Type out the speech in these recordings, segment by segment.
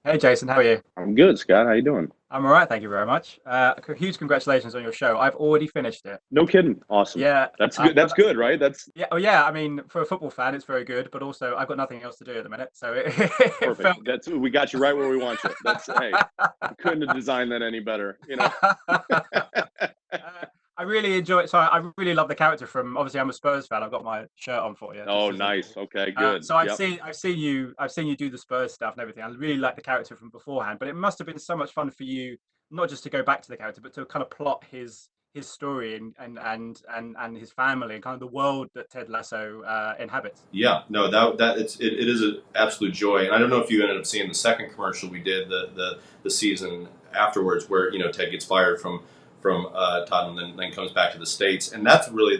Hey Jason, how are you? I'm good, Scott. How you doing? I'm all right, thank you very much. Huge congratulations on your show. I've already finished it. No kidding. Awesome. Yeah, That's I, good. That's good, right? That's yeah, oh yeah. I mean, for a football fan, it's very good, but also I've got nothing else to do at the minute, so it perfect. felt That's we got you right where we want you. That's hey, we couldn't have designed that any better, you know. I really enjoy it. So I really love the character from. Obviously, I'm a Spurs fan. I've got my shirt on for you, just Oh, as a nice. little. Okay, good. So Yep. I've seen you do the Spurs stuff and everything. I really like the character from beforehand, but it must have been so much fun for you, not just to go back to the character, but to kind of plot his story and his family and kind of the world that Ted Lasso inhabits. Yeah, no, it is an absolute joy, and I don't know if you ended up seeing the second commercial we did the season afterwards, where Ted gets fired from Tottenham, then comes back to the States, and that's really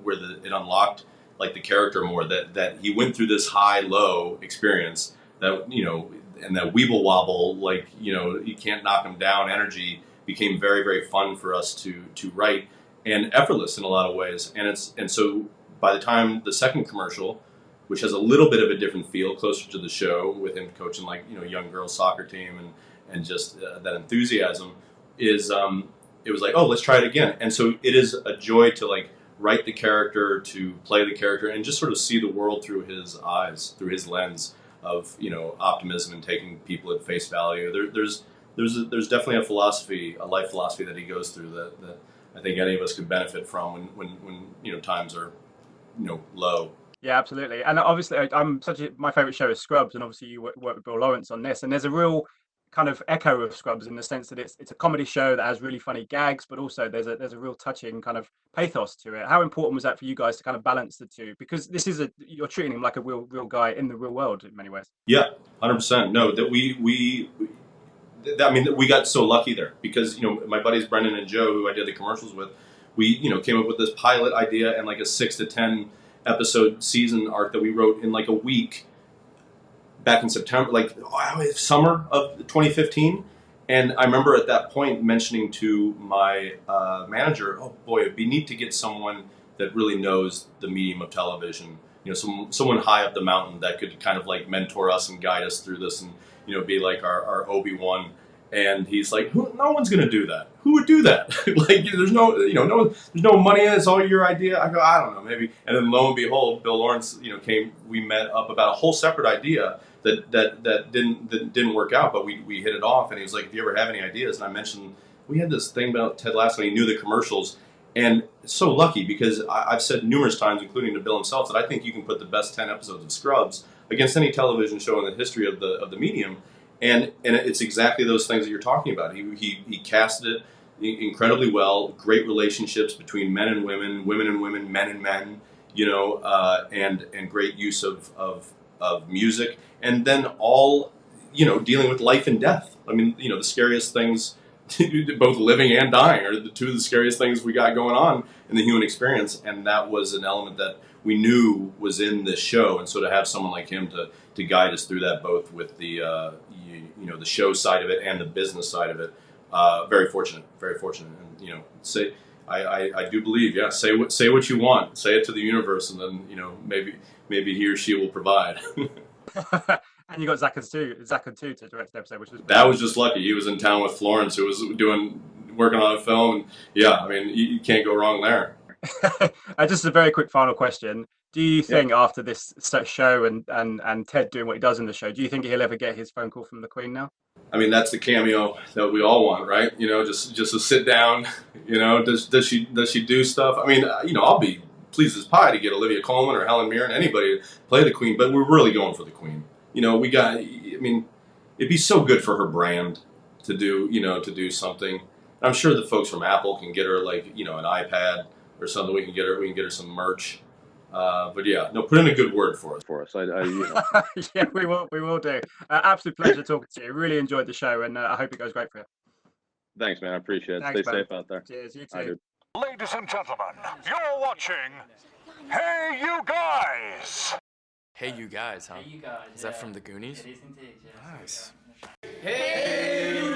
where it unlocked like the character more, that he went through this high low experience, that and that weeble wobble, like you can't knock him down energy, became very very fun for us to write, and effortless in a lot of ways, and so by the time the second commercial, which has a little bit of a different feel, closer to the show, with him coaching like young girls soccer team, and just that enthusiasm, is it was like, oh, let's try it again. And so it is a joy to like write the character, to play the character, and just sort of see the world through his eyes, through his lens of optimism and taking people at face value. There's definitely a philosophy, a life philosophy that he goes through, that I think any of us could benefit from when times are low. Yeah, absolutely. And obviously, I'm such a my favorite show is Scrubs, and obviously you work with Bill Lawrence on this, and there's a real kind of echo of Scrubs in the sense that it's a comedy show that has really funny gags, but also there's a real touching kind of pathos to it. How important was that for you guys to kind of balance the two? Because this is you're treating him like a real guy in the real world in many ways. Yeah, 100%. No, that I mean, we got so lucky there, because my buddies Brendan and Joe, who I did the commercials with, we came up with this pilot idea and like a 6 to 10 episode season arc that we wrote in like a week back in September, like summer of 2015. And I remember at that point mentioning to my manager, "Oh boy, it'd be neat to get someone that really knows the medium of television. Someone high up the mountain that could kind of like mentor us and guide us through this, and be like our Obi-Wan." And he's like, "No one's going to do that. Who would do that? Like, there's there's no money in it. It's all your idea." I go, "I don't know, maybe." And then lo and behold, Bill Lawrence, came. We met up about a whole separate idea that didn't work out, but we hit it off. And he was like, "If you ever have any ideas," and I mentioned we had this thing about Ted Lasso. And he knew the commercials, and so lucky, because I've said numerous times, including to Bill himself, that I think you can put the best 10 episodes of Scrubs against any television show in the history of the medium. And it's exactly those things that you're talking about. He casted it incredibly well. Great relationships between men and women, women and women, men and men. And great use of music, and then all dealing with life and death. I mean, the scariest things, both living and dying, are the two of the scariest things we got going on in the human experience. And that was an element that we knew was in this show, and so to have someone like him to guide us through that, both with the the show side of it and the business side of it, very fortunate, very fortunate. And say I do believe, yeah, say what you want, say it to the universe, and then maybe he or she will provide. And you got Zach too to direct the episode, which was That was just lucky. He was in town with Florence, who was working on a film, and yeah, I mean, you can't go wrong there. Just a very quick final question. Do you Yep. think after this show and Ted doing what he does in the show, do you think he'll ever get his phone call from the Queen now? I mean, that's the cameo that we all want, right? Just to sit down. Does she do stuff? I mean, I'll be pleased as pie to get Olivia Colman or Helen Mirren, anybody, to play the Queen, but we're really going for the Queen. We got. I mean, it'd be so good for her brand to do something. I'm sure the folks from Apple can get her like an iPad or something. We can get her some merch. But yeah, no, put in a good word for us. Yeah, we will do. Absolute pleasure talking to you. Really enjoyed the show, and I hope it goes great for you. Thanks, man. I appreciate it. Thanks, Stay man. safe out there. Cheers, you I too. do. Ladies and gentlemen, you're watching Hey You Guys! Hey, you guys, huh? Hey, you guys. Is that from the Goonies? It is indeed, yeah. Nice. Hey,